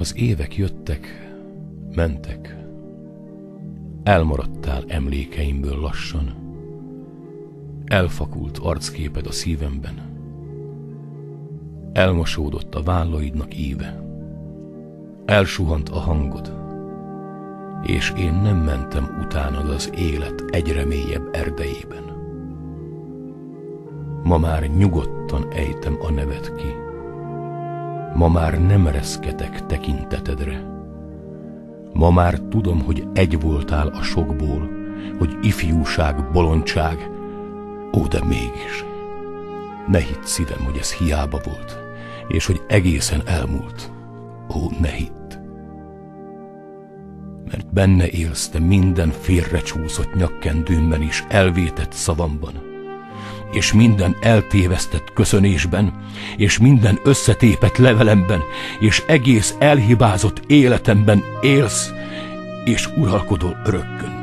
Az évek jöttek, mentek. Elmaradtál emlékeimből lassan. Elfakult arcképed a szívemben. Elmosódott a vállaidnak íve. Elsuhant a hangod, és én nem mentem utánad az élet egyre mélyebb erdejében. Ma már nyugodtan ejtem a nevet ki. Ma már nem reszketek tekintetedre. Ma már tudom, hogy egy voltál a sokból, hogy ifjúság, bolondság. Ó, de mégis, ne hidd szívem, hogy ez hiába volt, és hogy egészen elmúlt. Ó, ne hidd! Mert benne élsz te minden félrecsúszott nyakkendőmben és elvétett szavamban, és minden eltévesztett köszönésben, és minden összetépett levelemben, és egész elhibázott életemben élsz, és uralkodol örökkön.